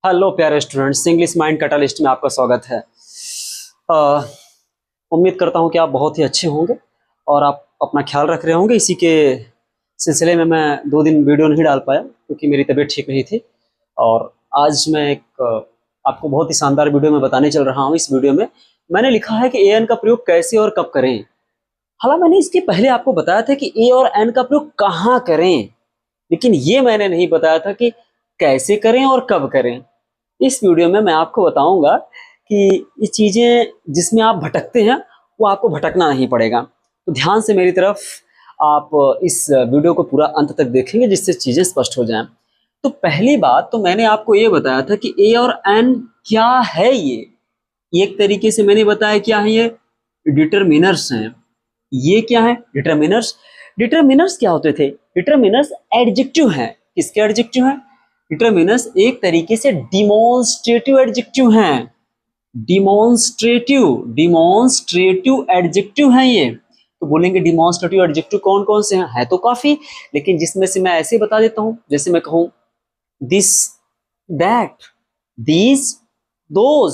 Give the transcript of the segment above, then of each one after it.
Hello प्यारे students, English mind catalyst में आपका स्वागत है। उम्मीद करता हूं कि आप बहुत ही अच्छे होंगे और आप अपना ख्याल रख रहे होंगे। इसी के सिलसिले में मैं 2 दिन वीडियो नहीं डाल पाया क्योंकि मेरी तबीयत ठीक नहीं थी। और आज मैं एक आपको बहुत ही शानदार वीडियो में बताने चल रहा हूं। इस वीडियो में मैंने लिखा है कि एन का प्रयोग कैसे और कब करें। हालांकि मैंने इसके पहले आपको बताया था कि ए और एन का प्रयोग कहाँ करें, लेकिन ये मैंने नहीं बताया था कि कैसे करें और कब करें। इस वीडियो में मैं आपको बताऊंगा कि ये चीज़ें जिसमें आप भटकते हैं वो आपको भटकना नहीं पड़ेगा। तो ध्यान से मेरी तरफ आप इस वीडियो को पूरा अंत तक देखेंगे जिससे चीज़ें स्पष्ट हो जाएं। तो पहली बात तो मैंने आपको ये बताया था कि ए और एन क्या है। ये एक तरीके से मैंने बताया क्या है, ये डिटरमिनर्स हैं। ये क्या है? डिटरमिनर्स। डिटरमिनर्स क्या होते थे? डिटरमिनर्स एडजेक्टिव हैं। किसके एडजेक्टिव हैं? डिटरमिनर्स एक तरीके से डिमॉन्स्ट्रेटिव एडजेक्टिव हैं। डिमॉन्स्ट्रेटिव एडजेक्टिव हैं ये। तो बोलेंगे डिमॉन्स्ट्रेटिव एडजेक्टिव कौन कौन से हैं? है तो काफी, लेकिन जिसमें से मैं ऐसे बता देता हूं। जैसे मैं कहूं this, that, these, those,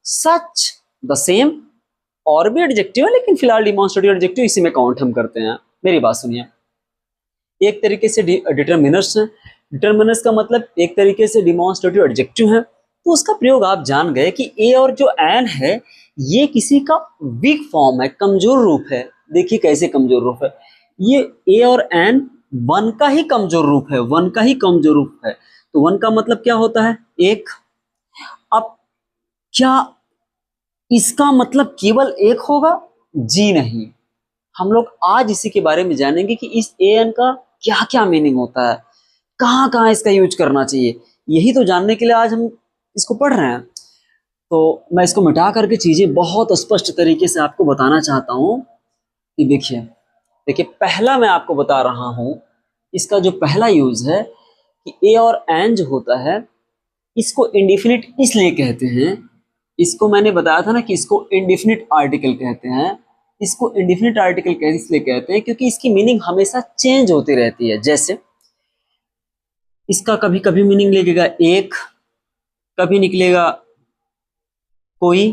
such, the same. और भी एडजेक्टिव है, लेकिन फिलहाल डिमॉन्स्ट्रेटिव एडजेक्टिव इसी में काउंट हम करते हैं। मेरी बात सुनिए, एक तरीके से डिटरमिनर्स हैं। डिटरमिनर्स का मतलब एक तरीके से डिमॉन्स्ट्रेटिव एडजेक्टिव है। तो उसका प्रयोग आप जान गए कि ए और जो एन है ये किसी का वीक फॉर्म है, कमजोर रूप है। देखिए कैसे कमजोर रूप है ये। ए और एन वन का ही कमजोर रूप है, वन का ही कमजोर रूप है। तो वन का मतलब क्या होता है? एक। अब क्या इसका मतलब केवल एक होगा? जी नहीं। हम लोग आज इसी के बारे में जानेंगे कि इस ए एन का क्या क्या मीनिंग होता है, कहाँ कहाँ इसका यूज करना चाहिए। यही तो जानने के लिए आज हम इसको पढ़ रहे हैं। तो मैं इसको मिटा करके चीजें बहुत स्पष्ट तरीके से आपको बताना चाहता हूँ कि देखिए देखिए पहला मैं आपको बता रहा हूँ, इसका जो पहला यूज है कि ए और एन जो होता है इसको इंडिफिनिट इसलिए कहते हैं। इसको मैंने बताया था ना कि इसको इंडिफिनिट आर्टिकल कहते हैं। इसको इंडिफिनिट आर्टिकल इसलिए कहते हैं क्योंकि इसकी मीनिंग हमेशा चेंज होती रहती है। जैसे इसका कभी कभी मीनिंग निकलेगा एक, कभी निकलेगा कोई,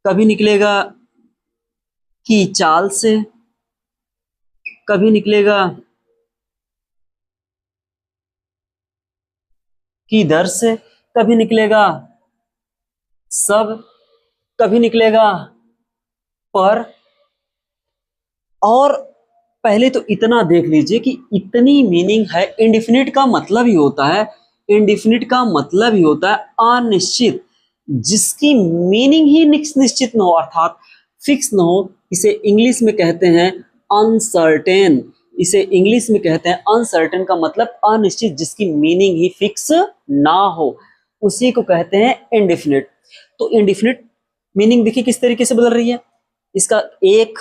कभी निकलेगा कि चाल से, कभी निकलेगा कि दर से, कभी निकलेगा सब, कभी निकलेगा पर। और पहले तो इतना देख लीजिए कि इतनी मीनिंग है। इंडिफिनिट का मतलब ही होता है, इंडिफिनिट का मतलब ही होता है अनिश्चित, जिसकी मीनिंग ही निश्चित न हो, अर्थात फिक्स न हो। इसे इंग्लिश में कहते हैं अनसर्टेन। इसे इंग्लिश में कहते हैं अनसर्टेन का मतलब अनिश्चित, जिसकी मीनिंग ही फिक्स ना हो, उसी को कहते हैं इंडिफिनिट। तो इंडिफिनिट मीनिंग देखिए किस तरीके से बदल रही है। इसका एक,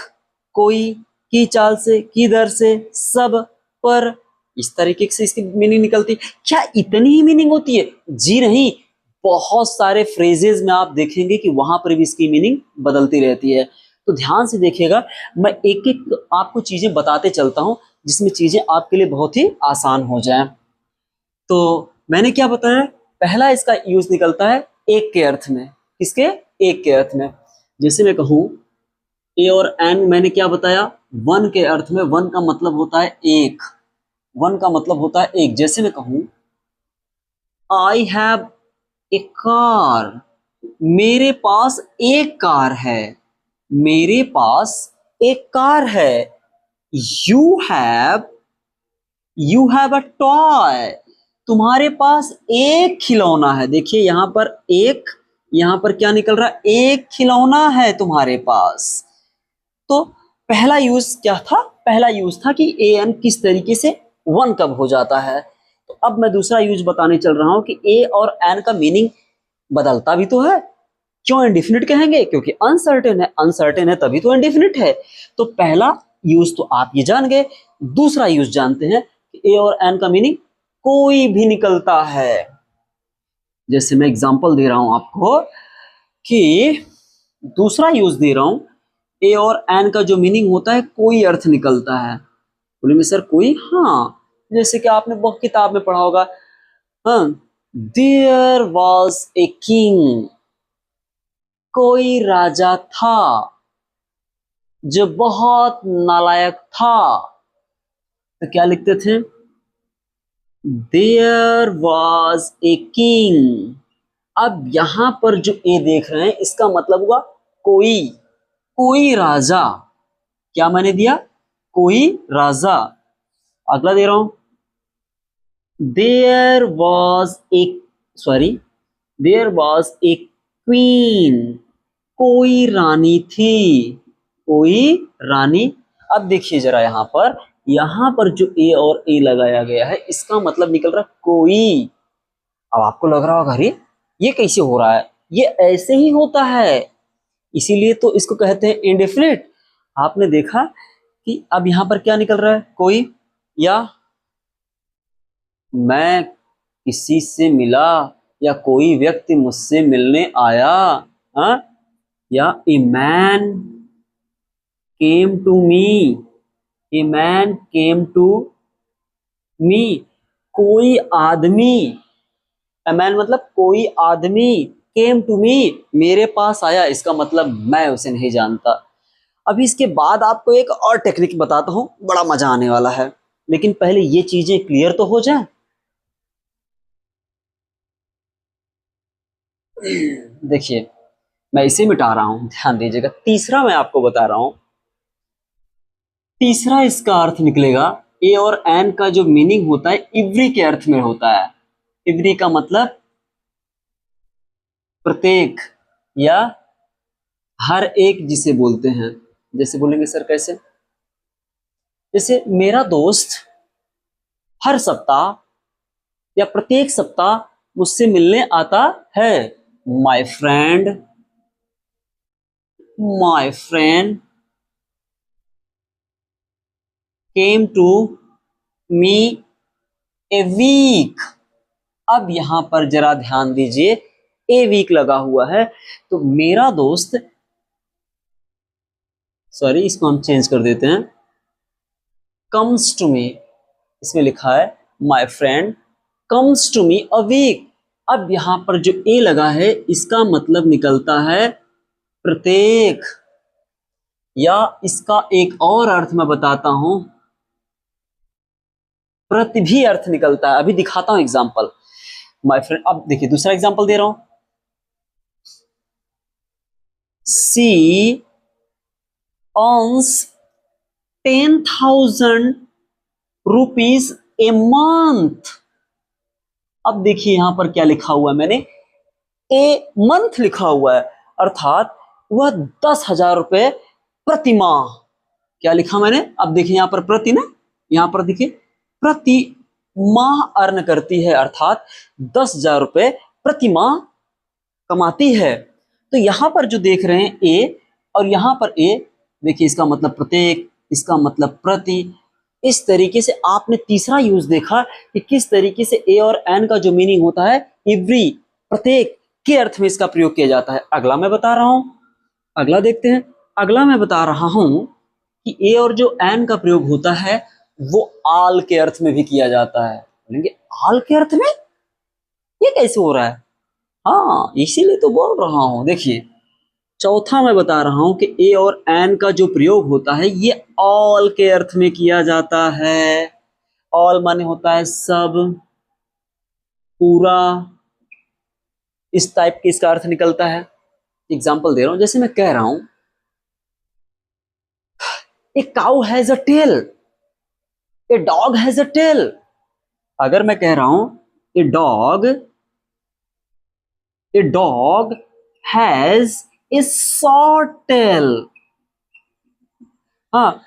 कोई, की चाल से, की दर से, सब, पर, इस तरीके से इसकी मीनिंग निकलती। क्या इतनी ही मीनिंग होती है? जी नहीं, बहुत सारे फ्रेजेस में आप देखेंगे कि वहां पर भी इसकी मीनिंग बदलती रहती है। तो ध्यान से देखिएगा, मैं एक एक आपको चीजें बताते चलता हूं जिसमें चीजें आपके लिए बहुत ही आसान हो जाए। तो मैंने क्या बताया? पहला इसका यूज निकलता है एक के अर्थ में। किसके? एक के अर्थ में। जैसे मैं कहूं ए और एन, मैंने क्या बताया? वन के अर्थ में। वन का मतलब होता है एक, वन का मतलब होता है एक। जैसे मैं कहूं आई हैव ए कार, मेरे पास एक कार है, मेरे पास एक कार है। You have, you have a toy, तुम्हारे पास एक खिलौना है। देखिए यहां पर एक, यहां पर क्या निकल रहा है? एक खिलौना है तुम्हारे पास। तो पहला यूज क्या था? पहला यूज था कि ए एन किस तरीके से वन कब हो जाता है। तो अब मैं दूसरा यूज बताने चल रहा हूं कि ए और एन का मीनिंग बदलता भी तो है। क्यों इंडिफिनिट कहेंगे? क्योंकि अनसर्टेन है, अनसर्टेन है तभी तो इंडिफिनिट है। तो पहला यूज तो आप ये जान गए। दूसरा यूज जानते हैं कि ए और एन का मीनिंग कोई भी निकलता है। जैसे मैं एग्जांपल दे रहा हूं आपको कि दूसरा यूज दे रहा हूं, ए और एन का जो मीनिंग होता है कोई अर्थ निकलता है। बोलेंगे सर कोई? हाँ, जैसे कि आपने बहुत किताब में पढ़ा होगा, हाँ, देयर वॉज ए किंग, कोई राजा था जो बहुत नालायक था। तो क्या लिखते थे? There was a king. अब यहां पर जो ए देख रहे हैं इसका मतलब हुआ कोई, कोई राजा। क्या मैंने दिया? कोई राजा। अगला दे रहा हूं, there was a, sorry, there was a queen, कोई रानी थी, कोई रानी। अब देखिए जरा यहां पर जो ए और ए लगाया गया है इसका मतलब निकल रहा है कोई। अब आपको लग रहा होगा अरे ये कैसे हो रहा है, ये ऐसे ही होता है, इसीलिए तो इसको कहते हैं इंडेफिनिट। आपने देखा कि अब यहां पर क्या निकल रहा है? कोई, या मैं किसी से मिला, या कोई व्यक्ति मुझसे मिलने आया, हाँ, या a man came to me, a man came to me, कोई आदमी, ए मैन मतलब कोई आदमी, केम टू मी मेरे पास आया, इसका मतलब मैं उसे नहीं जानता। अभी इसके बाद आपको एक और टेक्निक बताता हूं, बड़ा मजा आने वाला है, लेकिन पहले ये चीजें क्लियर तो हो जाए। देखिए मैं इसे मिटा रहा हूं, ध्यान दीजिएगा। तीसरा मैं आपको बता रहा हूं, तीसरा इसका अर्थ निकलेगा, ए और एन का जो मीनिंग होता है इवरी के अर्थ में होता है। इवरी का मतलब प्रत्येक या हर एक जिसे बोलते हैं। जैसे बोलेंगे सर कैसे? जैसे मेरा दोस्त हर सप्ताह या प्रत्येक सप्ताह मुझसे मिलने आता है। My friend, my friend came to me a week. अब यहां पर जरा ध्यान दीजिए, ए वीक लगा हुआ है, तो मेरा दोस्त, सॉरी इसको हम चेंज कर देते हैं, कम्स टू मी, इसमें लिखा है my friend comes to me a week. अब यहां पर जो ए लगा है इसका मतलब निकलता है प्रत्येक, या इसका एक और अर्थ मैं बताता हूं, प्रति भी अर्थ निकलता है। अभी दिखाता हूं एग्जांपल। माय फ्रेंड, अब देखिए दूसरा एग्जांपल दे रहा हूं, सी अर्न्स 10,000 रुपीज ए मंथ। अब देखिए यहां पर क्या लिखा हुआ है मैंने, ए मंथ लिखा हुआ है, अर्थात वह 10,000 रुपए प्रति माह। क्या लिखा मैंने? अब देखिए यहां पर प्रति ना, यहां पर देखिए प्रति माह अर्न करती है, अर्थात 10,000 रुपए प्रति माह कमाती है। तो यहां पर जो देख रहे हैं ए और यहां पर ए, देखिए इसका मतलब प्रत्येक, इसका मतलब प्रति। इस तरीके से आपने तीसरा यूज देखा कि किस तरीके से ए और एन का जो मीनिंग होता है एवरी, प्रत्येक के अर्थ में इसका प्रयोग किया जाता है। अगला मैं बता रहा हूं, अगला देखते हैं। अगला मैं बता रहा हूं कि ए और जो एन का प्रयोग होता है वो आल के अर्थ में भी किया जाता है। बोलेंगे आल के अर्थ में, ये कैसे हो रहा है? हाँ इसीलिए तो बोल रहा हूं। देखिए चौथा मैं बता रहा हूं कि ए और एन का जो प्रयोग होता है ये ऑल के अर्थ में किया जाता है। ऑल माने होता है सब, पूरा, इस टाइप के इसका अर्थ निकलता है। एग्जाम्पल दे रहा हूं, जैसे मैं कह रहा हूं a cow has a tail, a dog has a tail. अगर मैं कह रहा हूं a dog, a dog has a short tail, हाँ।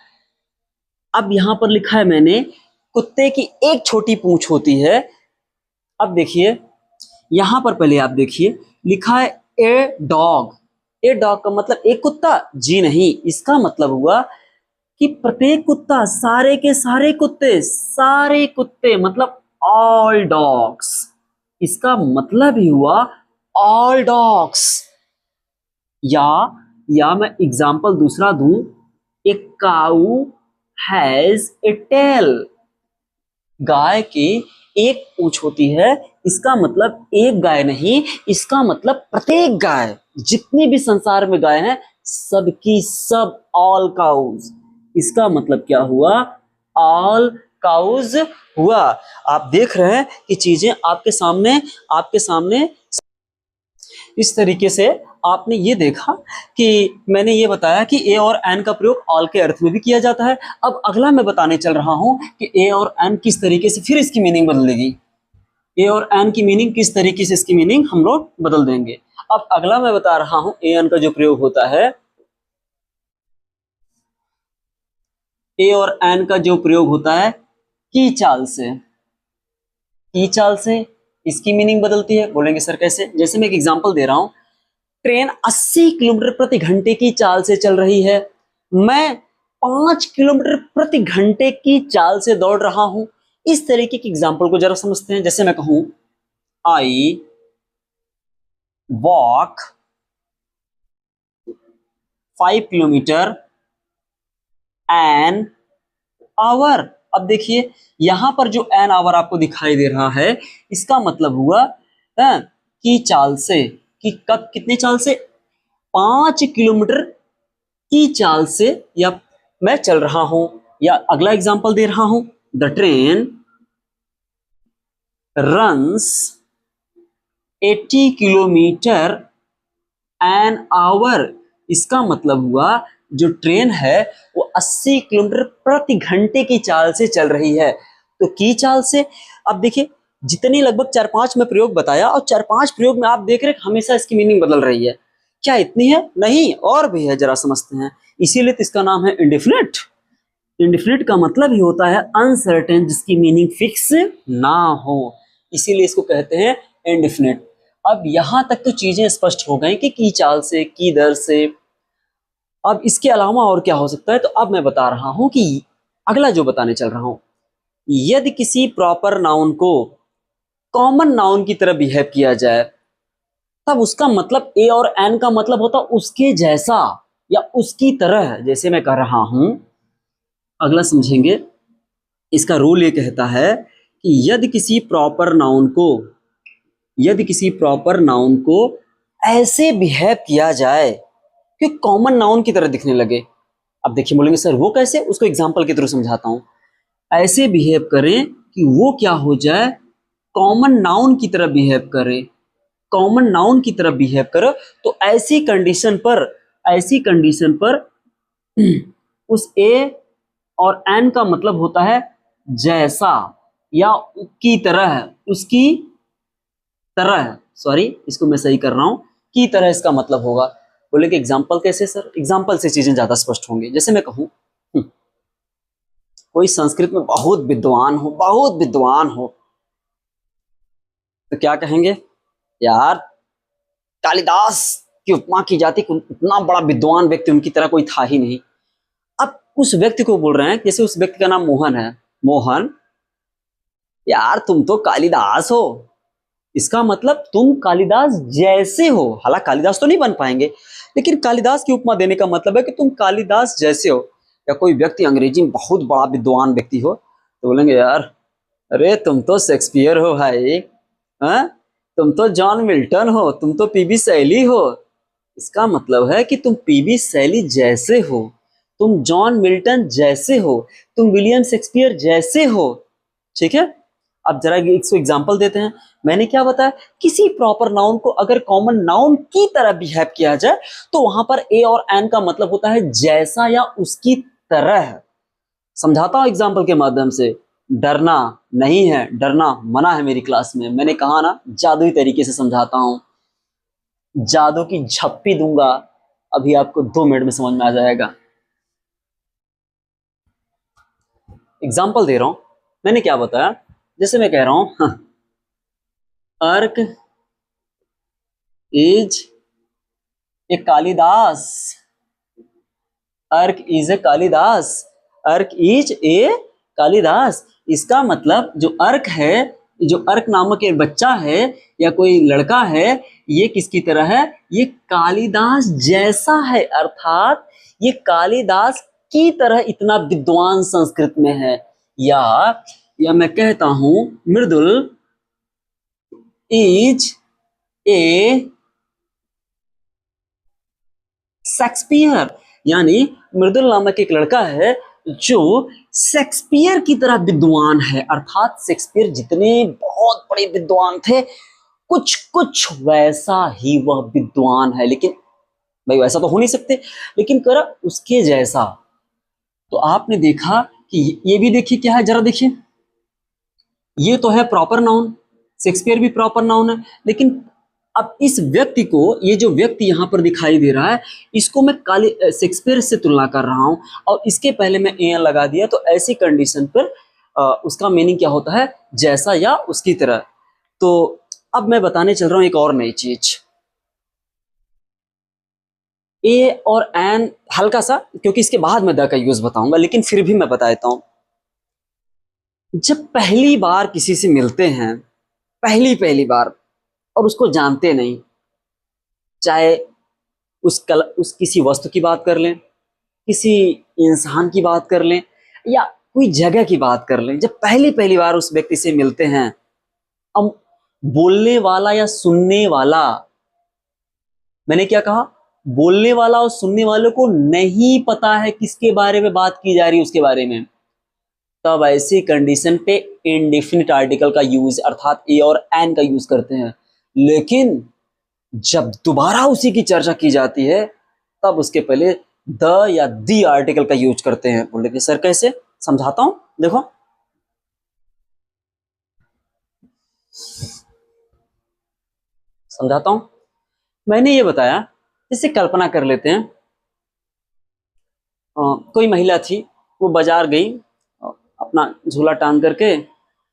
अब यहां पर लिखा है मैंने कुत्ते की एक छोटी पूंछ होती है। अब देखिए यहां पर पहले आप देखिए लिखा है ए डॉग। ए डॉग का मतलब एक कुत्ता? जी नहीं, इसका मतलब हुआ कि प्रत्येक कुत्ता, सारे के सारे कुत्ते, सारे कुत्ते मतलब ऑल डॉग्स। इसका मतलब ही हुआ ऑल डॉग्स। या मैं एग्जांपल दूसरा दूं, ए काऊ हैज ए टेल, गाय की एक पूंछ होती है, इसका मतलब एक गाय नहीं, इसका मतलब प्रत्येक गाय, जितनी भी संसार में गाय हैं सबकी सब, ऑल काउज। इसका मतलब क्या हुआ? ऑल काउज हुआ। आप देख रहे हैं कि चीजें आपके सामने इस तरीके से आपने ये देखा कि मैंने ये बताया कि ए और एन का प्रयोग ऑल के अर्थ में भी किया जाता है। अब अगला मैं बताने चल रहा हूं कि ए और एन किस तरीके से फिर इसकी मीनिंग बदलेगी। ए और एन की मीनिंग किस तरीके से इसकी मीनिंग हम लोग बदल देंगे। अब अगला मैं बता रहा हूं ए एन का जो प्रयोग होता है, ए और एन का जो प्रयोग होता है की चाल से, की चाल से इसकी मीनिंग बदलती है। बोलेंगे सर कैसे? जैसे मैं एक एग्जांपल दे रहा हूं, ट्रेन 80 किलोमीटर प्रति घंटे की चाल से चल रही है, मैं 5 किलोमीटर प्रति घंटे की चाल से दौड़ रहा हूं। इस तरीके की एग्जांपल को जरा समझते हैं। जैसे मैं कहूं I walk 5 kilometre an hour. अब देखिए यहां पर जो एन आवर आपको दिखाई दे रहा है, इसका मतलब हुआ कि चाल से, कि कब कितने चाल से? 5 किलोमीटर की चाल से या मैं चल रहा हूं। या अगला एग्जांपल दे रहा हूं, the train runs 80 kilometre an hour. इसका मतलब हुआ जो ट्रेन है वो 80 किलोमीटर प्रति घंटे की चाल से चल रही है। तो की चाल से, अब देखिए जितनी लगभग 4-5 में प्रयोग बताया, और 4-5 प्रयोग में आप देख रहे हैं हमेशा इसकी मीनिंग बदल रही है। क्या इतनी है? नहीं, और भी है, जरा समझते हैं। इसीलिए तो इसका नाम है इंडेफिनिट। इंडेफिनिट का मतलब ही होता है अनसर्टेन, जिसकी मीनिंग फिक्स ना हो, इसीलिए इसको कहते हैं इंडेफिनिट। अब यहां तक तो चीजें स्पष्ट हो गई कि की चाल से, की दर से। अब इसके अलावा और क्या हो सकता है? तो अब मैं बता रहा हूं कि अगला जो बताने चल रहा हूं, यदि किसी प्रॉपर नाउन को कॉमन नाउन की तरह बिहेव किया जाए, तब उसका मतलब ए और एन का मतलब होता उसके जैसा या उसकी तरह। जैसे मैं कह रहा हूं, अगला समझेंगे। इसका रूल ये कहता है कि यदि किसी प्रॉपर नाउन को ऐसे बिहेव किया जाए कि कॉमन नाउन की तरह दिखने लगे। अब देखिए बोलेंगे सर वो कैसे? उसको एग्जांपल के थ्रू समझाता हूं। ऐसे बिहेव करें कि वो क्या हो जाए? कॉमन नाउन की तरह बिहेव करे। कॉमन नाउन की तरह बिहेव करो तो ऐसी कंडीशन पर उस ए और एन का मतलब होता है जैसा या की तरह, उसकी तरह, सॉरी इसको मैं सही कर रहा हूं, की तरह इसका मतलब होगा। बोले कि एग्जाम्पल कैसे सर? एग्जाम्पल से चीजें ज्यादा स्पष्ट होंगी। जैसे मैं कहूं कोई संस्कृत में बहुत विद्वान हो तो क्या कहेंगे? यार कालिदास की उपमा की जाती, इतना बड़ा विद्वान व्यक्ति उनकी तरह कोई था ही नहीं। अब उस व्यक्ति को बोल रहे हैं, जैसे उस व्यक्ति का नाम मोहन है, मोहन यार तुम तो कालिदास हो, इसका मतलब तुम कालिदास जैसे हो। हालांकि कालिदास तो नहीं बन पाएंगे, लेकिन कालिदास की उपमा देने का मतलब है कि तुम कालिदास जैसे हो। या कोई व्यक्ति अंग्रेजी में बहुत बड़ा विद्वान व्यक्ति हो तो बोलेंगे यार अरे तुम तो शेक्सपियर हो भाई, हाँ तुम तो जॉन मिल्टन हो, तुम तो पीबी शैली हो। इसका मतलब है कि तुम पीबी शैली जैसे हो, तुम जॉन मिल्टन जैसे हो, तुम विलियम शेक्सपियर जैसे हो। ठीक है, अब जरा इसको एग्जांपल देते हैं। मैंने क्या बताया? किसी प्रॉपर नाउन को अगर कॉमन नाउन की तरह बिहेव किया जाए तो वहां पर ए और एन का मतलब होता है जैसा या उसकी तरह। समझाता हूं एग्जांपल के माध्यम से। डरना नहीं है, डरना मना है मेरी क्लास में। मैंने कहा ना जादुई तरीके से समझाता हूं, जादू की झप्पी दूंगा, अभी आपको 2 मिनट में समझ में आ जाएगा। एग्जाम्पल दे रहा हूं, मैंने क्या बताया? जैसे मैं कह रहा हूं अर्क इज ए कालिदास, अर्क इज ए कालिदास, अर्क इज ए कालिदास। इसका मतलब जो अर्क है, जो अर्क नामक एक बच्चा है या कोई लड़का है, ये किसकी तरह है? ये कालिदास जैसा है, अर्थात ये कालिदास की तरह इतना विद्वान संस्कृत में है। या या मैं कहता हूं मृदुल इज ए शेक्सपियर, यानी मृदुल नामक एक लड़का है जो शेक्सपियर की तरह विद्वान है। अर्थात शेक्सपियर जितने बहुत बड़े विद्वान थे, कुछ कुछ वैसा ही वह विद्वान है। लेकिन भाई वैसा तो हो नहीं सकते, लेकिन करा उसके जैसा। तो आपने देखा कि ये भी देखिए क्या है, जरा देखिए, ये तो है प्रॉपर नाउन, शेक्सपियर भी प्रॉपर नाउन है। लेकिन अब इस व्यक्ति को, ये जो व्यक्ति यहां पर दिखाई दे रहा है, इसको मैं काली शेक्सपियर से तुलना कर रहा हूं और इसके पहले मैं ए लगा दिया, तो ऐसी कंडीशन पर उसका मीनिंग क्या होता है, जैसा या उसकी तरह। तो अब मैं बताने चल रहा हूं एक और नई चीज। ए और एन हल्का सा, क्योंकि इसके बाद मैं द का यूज बताऊंगा, लेकिन फिर भी मैं बता देता हूं। जब पहली बार किसी से मिलते हैं, पहली बार, और उसको जानते नहीं, चाहे उस किसी वस्तु की बात कर लें, किसी इंसान की बात कर लें, या कोई जगह की बात कर लें, जब पहली बार उस व्यक्ति से मिलते हैं, अब बोलने वाला या सुनने वाला, मैंने क्या कहा, बोलने वाला और सुनने वालों को नहीं पता है किसके बारे में बात की जा रही है, उसके बारे में, तब ऐसी कंडीशन पे इंडेफिनिट आर्टिकल का यूज अर्थात ए और एन का यूज करते हैं। लेकिन जब दोबारा उसी की चर्चा की जाती है, तब उसके पहले द या दी आर्टिकल का यूज करते हैं। बोले कि सर कैसे, समझाता हूं, देखो। समझाता हूं, मैंने ये बताया, जैसे कल्पना कर लेते हैं, कोई महिला थी, वो बाजार गई अपना झोला टांग करके,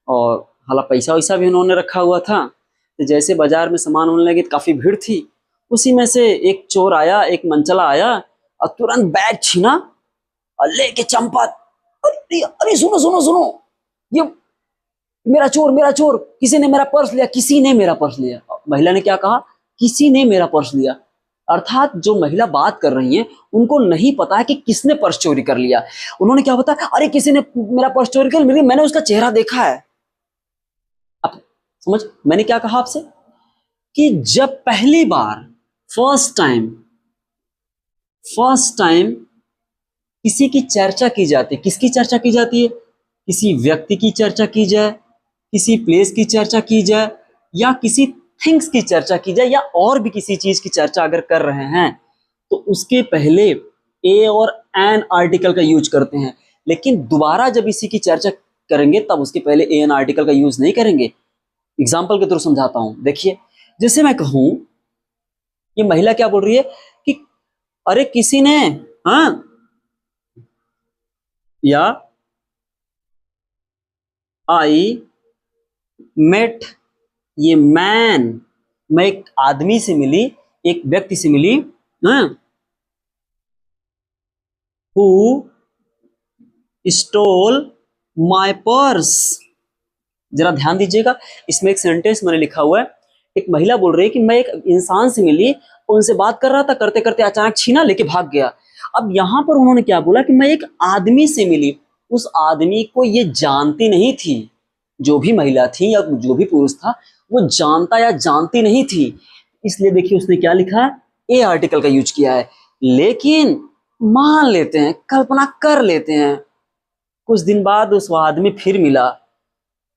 और हाला पैसा वैसा भी उन्होंने रखा हुआ था। तो जैसे बाजार में सामान होने लगे, काफी भीड़ थी, उसी में से एक चोर आया, एक मनचला आया और तुरंत बैग छीना और लेके चंपत, अरे अरे सुनो सुनो सुनो, ये मेरा चोर, किसी ने मेरा पर्स लिया, किसी ने मेरा पर्स लिया। महिला ने क्या कहा, किसी ने मेरा पर्स लिया। अर्थात जो महिला बात कर रही है, उनको नहीं पता है कि किसने पर्स चोरी कर लिया। उन्होंने क्या बताया, अरे किसी ने मेरा पर्स चोरी कर लिया, मैंने उसका चेहरा देखा है। अब समझ, मैंने क्या कहा आपसे कि जब पहली बार, फर्स्ट टाइम किसी की चर्चा की जाती है, किसकी चर्चा की जाती है, किसी व्यक्ति की चर्चा की जाए, किसी प्लेस की चर्चा की जाए, या किसी थिंग्स की चर्चा की जाए, या और भी किसी चीज की चर्चा अगर कर रहे हैं, तो उसके पहले ए और एन आर्टिकल का यूज करते हैं। लेकिन दोबारा जब इसी की चर्चा करेंगे, तब उसके पहले ए एन आर्टिकल का यूज नहीं करेंगे। एग्जाम्पल के थ्रू समझाता हूं, देखिए, जैसे मैं कहूं, ये महिला क्या बोल रही है कि अरे किसी ने, हाँ, या आई मेट, ये मैन, मैं एक आदमी से मिली, एक व्यक्ति से मिली, हु स्टोल माय पर्स। जरा ध्यान दीजिएगा, इसमें एक सेंटेंस मैंने लिखा हुआ है। एक महिला बोल रही है कि मैं एक इंसान से मिली, उनसे बात कर रहा था, करते करते अचानक छीना, लेके भाग गया। अब यहां पर उन्होंने क्या बोला कि मैं एक आदमी से मिली, उस आदमी को ये जानती नहीं थी, जो भी महिला थी या जो भी पुरुष था, वो जानता या जानती नहीं थी। इसलिए देखिए उसने क्या लिखा, ए आर्टिकल का यूज किया है। लेकिन मान लेते हैं, कल्पना कर लेते हैं, कुछ दिन बाद उस आदमी फिर मिला,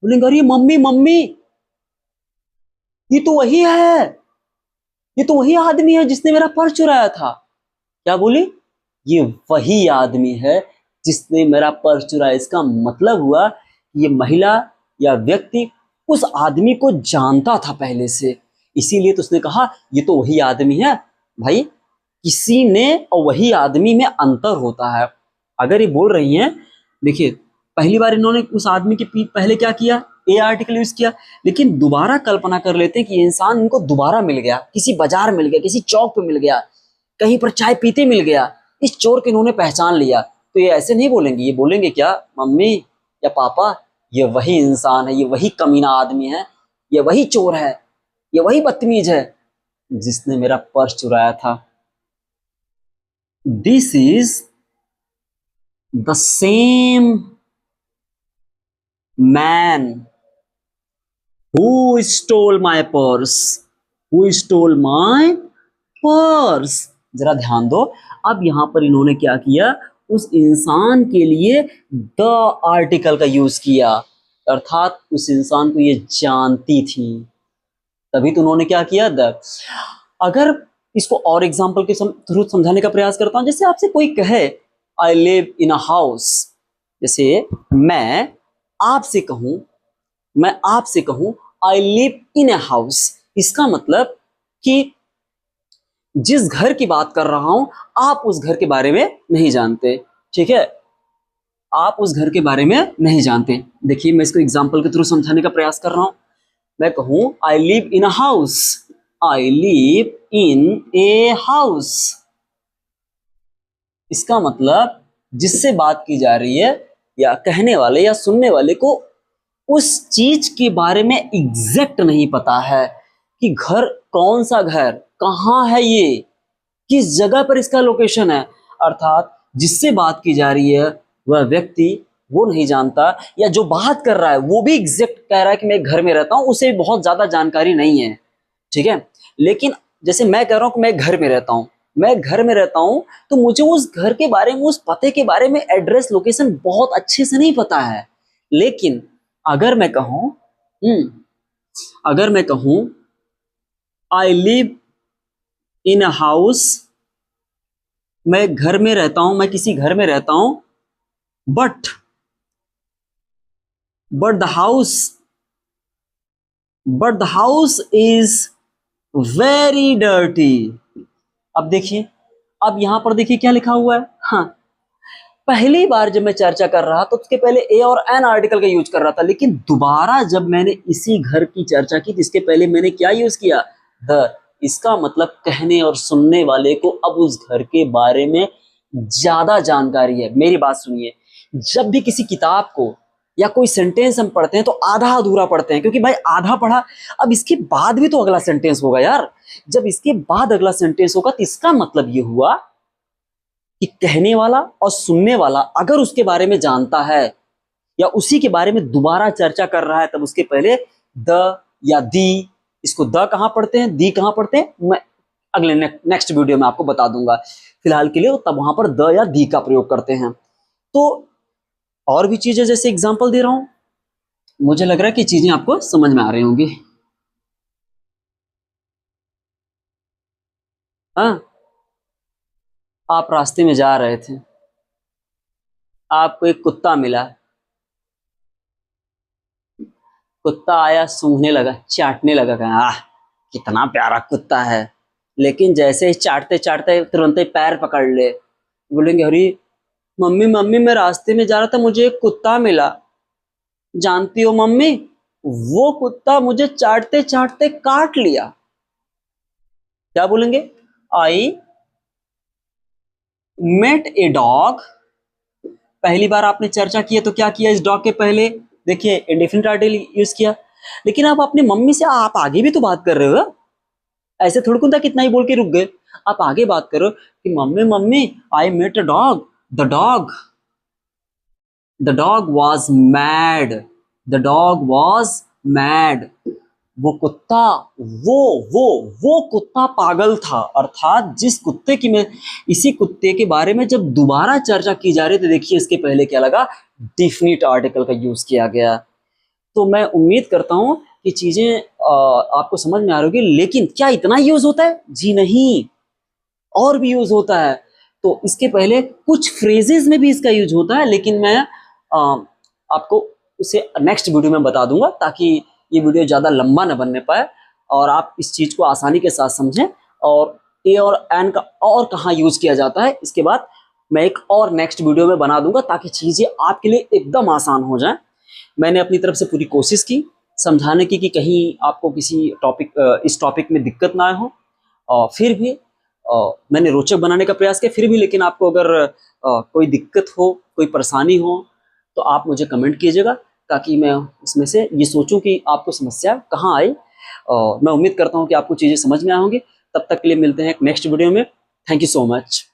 बोलेंगे अरे मम्मी मम्मी, ये तो वही है, ये तो वही आदमी है जिसने मेरा पर्स चुराया था। क्या बोली, ये वही आदमी है जिसने मेरा पर्स चुराया। इसका मतलब हुआ ये महिला या व्यक्ति उस आदमी को जानता था पहले से, इसीलिए तो उसने कहा ये तो वही आदमी है। भाई किसी ने और वही आदमी में अंतर होता है। अगर ये बोल रही हैं, देखिए पहली बार इन्होंने उस आदमी के पहले क्या किया, ए आर्टिकल यूज किया, लेकिन दोबारा कल्पना कर लेते हैं कि इंसान इनको दोबारा मिल गया, किसी बाजार मिल गया, किसी चौक पे मिल गया, कहीं पर चाय पीते मिल गया, इस चोर को इन्होंने पहचान लिया। तो ये ऐसे नहीं बोलेंगे, ये बोलेंगे क्या, मम्मी या पापा, ये वही इंसान है, ये वही कमीना आदमी है, ये वही चोर है, ये वही बदतमीज है जिसने मेरा पर्स चुराया था। This is the same man who stole my purse, who stole my purse. जरा ध्यान दो, अब यहां पर इन्होंने क्या किया, उस इंसान के लिए द आर्टिकल का यूज किया, अर्थात उस इंसान को ये जानती थी, तभी तो उन्होंने क्या किया, द। अगर इसको और एग्जांपल के थ्रू समझाने का प्रयास करता हूं, जैसे आपसे कोई कहे I live in a house, जैसे मैं आपसे कहूं, I live in a house, इसका मतलब कि जिस घर की बात कर रहा हूं आप उस घर के बारे में नहीं जानते, ठीक है, आप उस घर के बारे में नहीं जानते। देखिए मैं इसको एग्जांपल के थ्रू समझाने का प्रयास कर रहा हूं। मैं कहूं I live in a house, I live in a house, इसका मतलब जिससे बात की जा रही है या कहने वाले या सुनने वाले को उस चीज के बारे में एग्जैक्ट नहीं पता है कि घर, कौन सा घर, कहाँ है ये, किस जगह पर इसका लोकेशन है, अर्थात जिससे बात की जा रही है वह व्यक्ति वो नहीं जानता, या जो बात कर रहा है वो भी एग्जैक्ट कह रहा है कि मैं घर में रहता हूं, उसे बहुत ज्यादा जानकारी नहीं है, ठीक है। लेकिन जैसे मैं कह रहा हूं कि मैं घर में रहता हूं, मैं घर में रहता हूं, तो मुझे उस घर के बारे में, उस पते के बारे में, एड्रेस लोकेशन बहुत अच्छे से नहीं पता है। लेकिन अगर मैं कहूं I live in a house, मैं घर में रहता हूं, मैं किसी घर में रहता हूं, but the house is very dirty. अब देखिए, अब यहां पर देखिए क्या लिखा हुआ है, हाँ, पहली बार जब मैं चर्चा कर रहा तो उसके पहले ए और एन आर्टिकल का यूज कर रहा था, लेकिन दोबारा जब मैंने इसी घर की चर्चा की तो इसके पहले मैंने क्या यूज किया, द। इसका मतलब कहने और सुनने वाले को अब उस घर के बारे में ज्यादा जानकारी है। मेरी बात सुनिए, जब भी किसी किताब को या कोई सेंटेंस हम पढ़ते हैं तो आधा अधूरा पढ़ते हैं, क्योंकि भाई आधा पढ़ा, अब इसके बाद भी तो अगला सेंटेंस होगा यार, जब इसके बाद अगला सेंटेंस होगा तो इसका मतलब ये हुआ कि कहने वाला और सुनने वाला अगर उसके बारे में जानता है या उसी के बारे में दोबारा चर्चा कर रहा है, तब उसके पहले द या दी, इसको द कहां पढ़ते हैं, दी कहां पढ़ते हैं, मैं अगले नेक्स्ट वीडियो में आपको बता दूंगा। फिलहाल के लिए तब वहां पर द या दी का प्रयोग करते हैं। तो और भी चीजें, जैसे एग्जांपल दे रहा हूं, मुझे लग रहा है कि चीजें आपको समझ में आ रही होंगी। हाँ, आप रास्ते में जा रहे थे, आपको एक कुत्ता मिला, कुत्ता आया, सूंघने लगा, चाटने लगा, कहा आह कितना प्यारा कुत्ता है, लेकिन जैसे ही चाटते चाटते तुरंत ही पैर पकड़ ले, बोलेंगे अरे मम्मी मम्मी मैं रास्ते में जा रहा था, मुझे एक कुत्ता मिला, जानती हो मम्मी वो कुत्ता मुझे चाटते चाटते काट लिया। क्या बोलेंगे, आई मेट ए डॉग, पहली बार आपने चर्चा की है तो क्या किया, इस डॉग के पहले देखिए इंडेफिनिट आर्टिकल यूज किया, लेकिन आप अपनी मम्मी से आप आगे भी तो बात कर रहे हो, ऐसे थोड़ी कुंता कितना ही बोल के रुक गए, आप आगे बात करो कि mummy mummy I met a dog, the dog, the dog was mad, the dog was mad, वो कुत्ता, वो वो कुत्ता पागल था, अर्थात जिस कुत्ते की मैं, इसी कुत्ते के बारे में जब दोबारा चर्चा की जा रही तो देखिए इसके पहले क्या लगा, डिफिनिट आर्टिकल का यूज किया गया। तो मैं उम्मीद करता हूं कि चीजें आपको समझ में आ रही होगी, लेकिन क्या इतना यूज होता है, जी नहीं, और भी यूज होता है। तो इसके पहले कुछ फ्रेजेस में भी इसका यूज होता है, लेकिन मैं आपको उसे नेक्स्ट वीडियो में बता दूंगा, ताकि ये वीडियो ज़्यादा लंबा न बनने पाए और आप इस चीज़ को आसानी के साथ समझें, और ए और एन का और कहाँ यूज़ किया जाता है इसके बाद मैं एक और नेक्स्ट वीडियो में बना दूंगा, ताकि चीज़ें आपके लिए एकदम आसान हो जाएं। मैंने अपनी तरफ से पूरी कोशिश की समझाने की कि कहीं आपको किसी टॉपिक, इस टॉपिक में दिक्कत ना हो, और फिर भी मैंने रोचक बनाने का प्रयास किया, फिर भी लेकिन आपको अगर कोई दिक्कत हो, कोई परेशानी हो, तो आप मुझे कमेंट कीजिएगा, ताकि मैं उसमें से ये सोचूं कि आपको समस्या कहाँ आई। और मैं उम्मीद करता हूँ कि आपको चीज़ें समझ में आई होंगी। तब तक के लिए मिलते हैं एक नेक्स्ट वीडियो में। Thank you so much.